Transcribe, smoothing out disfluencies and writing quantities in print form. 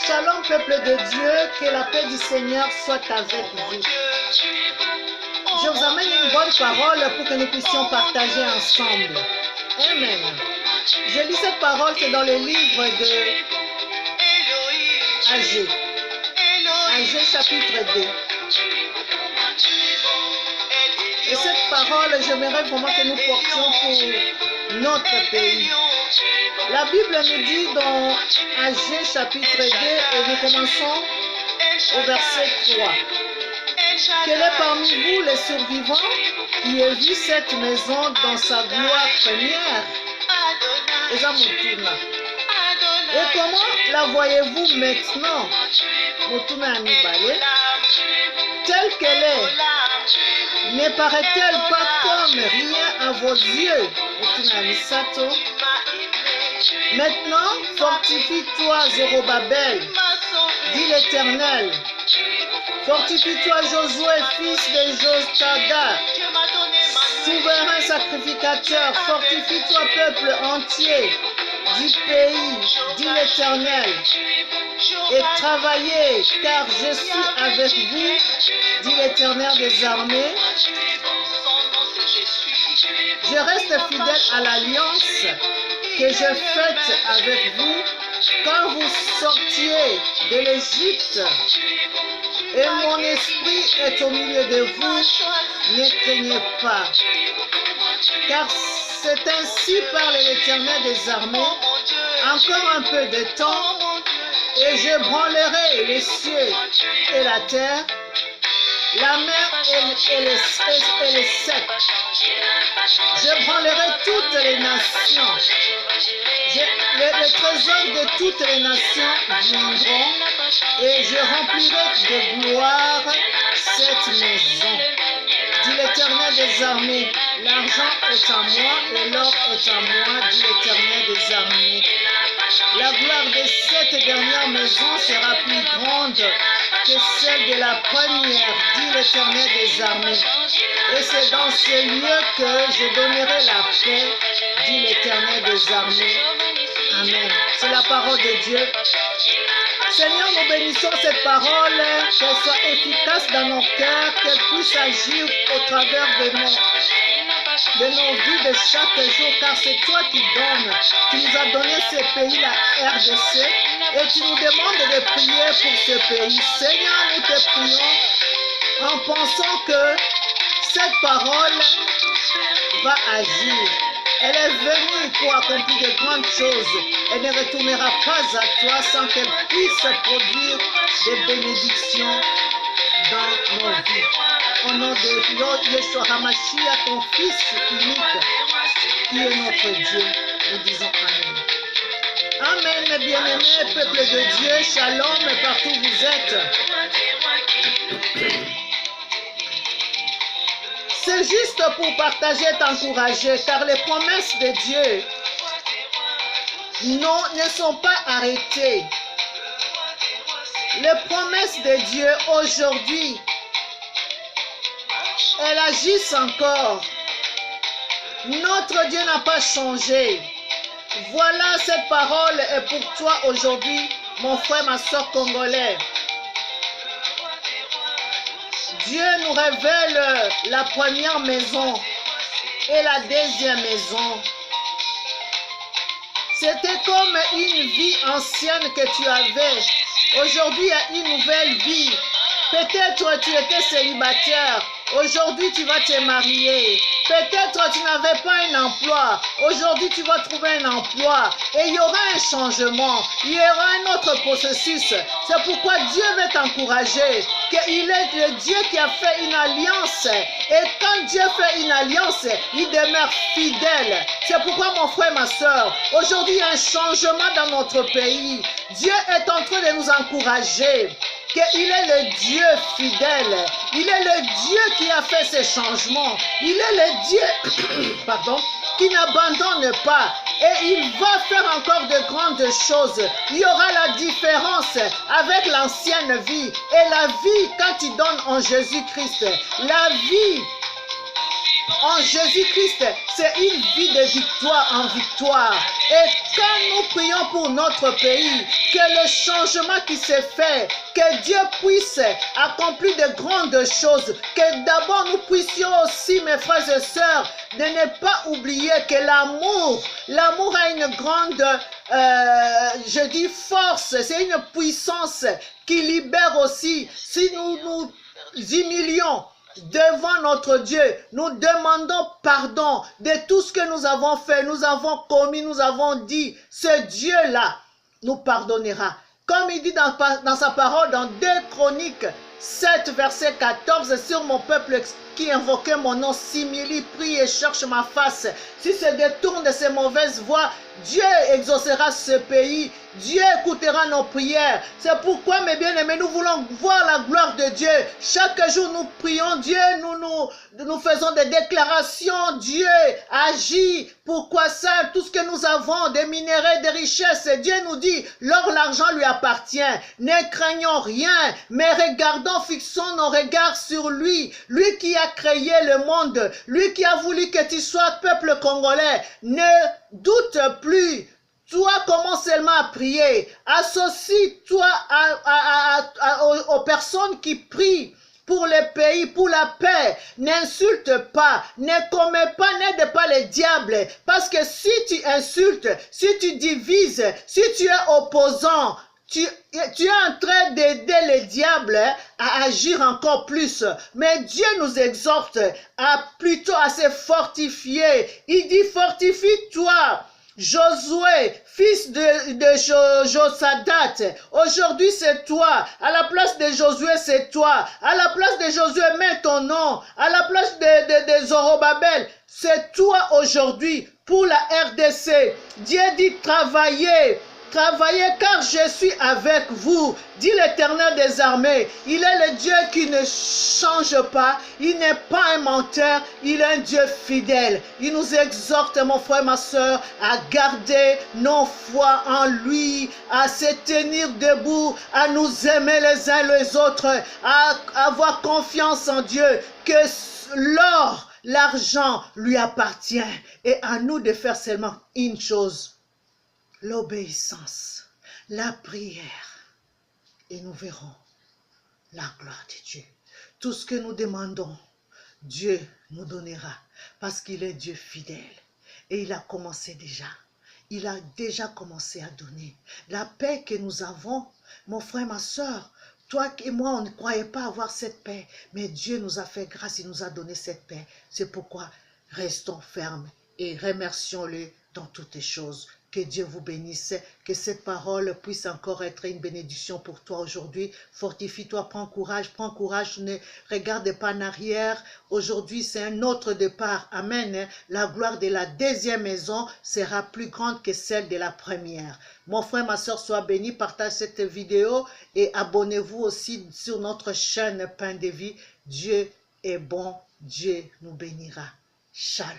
Shalom, peuple de Dieu, que la paix du Seigneur soit avec vous. Je vous amène une bonne parole pour que nous puissions partager ensemble. Amen. Je lis cette parole, c'est dans le livre de Agé. Agé chapitre 2. Et cette parole, j'aimerais vraiment que nous portions pour notre pays. La Bible nous dit dans Agé chapitre 2, et nous commençons au verset 3. Quel est parmi vous les survivants qui a vu cette maison dans sa gloire première? Et comment la voyez-vous maintenant? Telle qu'elle est, ne paraît-elle pas comme rien à vos yeux? Maintenant, fortifie-toi, Zorobabel, dit l'Éternel. Fortifie-toi, Josué, fils de Jostadak, souverain sacrificateur. Fortifie-toi, peuple entier du pays, dit l'Éternel. Et travaillez, car je suis avec vous, dit l'Éternel des armées. Je reste fidèle à l'alliance que j'ai faite avec vous quand vous sortiez de l'Égypte. Et mon esprit est au milieu de vous, ne craignez pas. Car c'est ainsi parle l'Éternel des armées, encore un peu de temps, et je branlerai les cieux et la terre, la mer et les secs. Je branlerai toutes les nations. Les trésors de toutes les nations viendront et je remplirai de gloire cette maison. Dit l'Éternel des armées, l'argent est à moi et l'or est à moi, dit l'Éternel des armées. La gloire de cette dernière maison sera plus grande que celle de la première, dit l'Éternel des armées. Et c'est dans ce lieu que je donnerai la paix, dit l'Éternel des armées. Amen. C'est la parole de Dieu. Seigneur, nous bénissons cette parole, qu'elle soit efficace dans nos cœurs, qu'elle puisse agir au travers de nos vies de chaque jour, car c'est toi qui donnes. Tu nous as donné ce pays, la RDC, et tu nous demandes de prier pour ce pays. Seigneur, nous te prions en pensant que cette parole va agir. Elle est venue pour accomplir de grandes choses. Elle ne retournera pas à toi sans qu'elle puisse produire des bénédictions dans nos vies. Au nom de Yeshua HaMashiach, ton Fils unique, qui est notre Dieu, nous disons Amen. Amen, bien-aimés, peuple de Dieu, shalom partout où vous êtes. C'est juste pour partager, t'encourager, car les promesses de Dieu ne sont pas arrêtées. Les promesses de Dieu aujourd'hui, elles agissent encore. Notre Dieu n'a pas changé. Voilà, cette parole est pour toi aujourd'hui, mon frère, ma soeur congolais. Dieu nous révèle la première maison et la deuxième maison. C'était comme une vie ancienne que tu avais. Aujourd'hui, il y a une nouvelle vie. Peut-être tu étais célibataire. Aujourd'hui, tu vas te marier. Peut-être tu n'avais pas un emploi. Aujourd'hui, tu vas trouver un emploi. Et il y aura un changement. Il y aura un autre processus. C'est pourquoi Dieu veut t'encourager. Qu'il est le Dieu qui a fait une alliance. Et quand Dieu fait une alliance, il demeure fidèle. C'est pourquoi, mon frère, ma soeur, aujourd'hui, il y a un changement dans notre pays. Dieu est en train de nous encourager. Qu'il est le Dieu fidèle. Il est le Dieu qui a fait ces changements. Il est le Dieu qui n'abandonne pas. Et il va faire encore de grandes choses. Il y aura la différence avec l'ancienne vie. Et la vie, quand il donne en Jésus-Christ, la vie en Jésus-Christ, c'est une vie de victoire en victoire. Et quand nous prions pour notre pays, que le changement qui s'est fait, que Dieu puisse accomplir de grandes choses, que d'abord nous puissions aussi, mes frères et sœurs, de ne pas oublier que l'amour a une grande, je dis force, c'est une puissance qui libère aussi. Si nous nous humilions devant notre Dieu, nous demandons pardon de tout ce que nous avons fait, nous avons commis, nous avons dit, ce Dieu-là nous pardonnera. Comme il dit dans sa parole, dans 2 Chroniques 7, verset 14, sur mon peuple qui invoquait mon nom, s'humilie, prie et cherche ma face. S'il se détourne de ses mauvaises voies, Dieu exaucera ce pays. Dieu écoutera nos prières. C'est pourquoi, mes bien-aimés, nous voulons voir la gloire de Dieu. Chaque jour, nous prions Dieu, nous faisons des déclarations. Dieu agit. Pourquoi ça? Tout ce que nous avons, des minéraux, des richesses, Dieu nous dit, l'or, l'argent lui appartient. Ne craignons rien, mais regardons, fixons nos regards sur lui. Lui qui a créé le monde, lui qui a voulu que tu sois peuple congolais. Ne doute plus. Toi, commence seulement à prier. Associe-toi aux personnes qui prient pour le pays, pour la paix. N'insulte pas, ne commets pas, n'aide pas les diables. Parce que si tu insultes, si tu divises, si tu es opposant, tu es en train d'aider les diables à agir encore plus. Mais Dieu nous exhorte plutôt à se fortifier. Il dit, fortifie-toi. Josué, fils de Josadat, aujourd'hui c'est toi. À la place de Josué, c'est toi. À la place de Josué, mets ton nom. À la place de Zorobabel, c'est toi aujourd'hui pour la RDC. Dieu dit travaillez. Travaillez car je suis avec vous, dit l'Éternel des armées. Il est le Dieu qui ne change pas, il n'est pas un menteur, il est un Dieu fidèle. Il nous exhorte, mon frère, ma soeur, à garder nos foi en lui, à se tenir debout, à nous aimer les uns les autres, à avoir confiance en Dieu, que l'or, l'argent lui appartient. Et à nous de faire seulement une chose. L'obéissance, la prière, et nous verrons la gloire de Dieu. Tout ce que nous demandons, Dieu nous donnera, parce qu'il est Dieu fidèle. Et il a commencé déjà. Il a déjà commencé à donner. La paix que nous avons, mon frère, ma soeur, toi et moi, on ne croyait pas avoir cette paix, mais Dieu nous a fait grâce, il nous a donné cette paix. C'est pourquoi restons fermes et remercions-le dans toutes les choses. Que Dieu vous bénisse, que cette parole puisse encore être une bénédiction pour toi aujourd'hui. Fortifie-toi, prends courage, ne regarde pas en arrière. Aujourd'hui, c'est un autre départ. Amen. La gloire de la deuxième maison sera plus grande que celle de la première. Mon frère, ma soeur, sois béni, partage cette vidéo et abonnez-vous aussi sur notre chaîne Pain de Vie. Dieu est bon, Dieu nous bénira. Shalom.